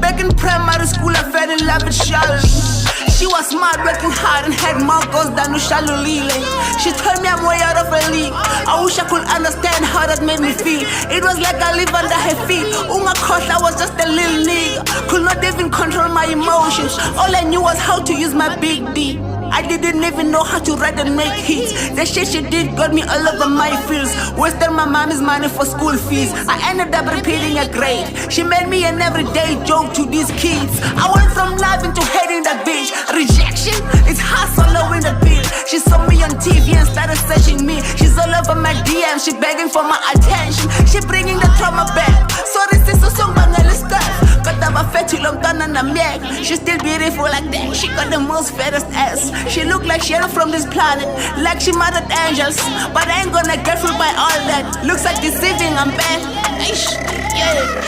Back in primary school, I fell in love with Charlie. She was smart, working hard, and had more goals than Ushalule. She told me I'm way out of her league. I wish I could understand how that made me feel. It was like I live under her feet. I was just a little nigga. Could not even control my emotions. All I knew was how to use my big D. I didn't even know how to write and make hits. The shit she did got me all over my feels. Wasted my mommy's money for school fees. I ended up repeating a grade. She made me an everyday joke to these kids. I went from loving to hating that bitch. Rejection, it's hard swallowing the pill. She saw me on TV and started searching me. She's all over my DM, she begging for my attention. She bringing the trauma back. Sorry sis, Usung'bangeliscefe. She's still beautiful like that. She got the most fattest ass. She look like she ain't from this planet, like she mothered angels. But I ain't gonna get fooled by all that. Looks like deceiving, I'm back. Yeah.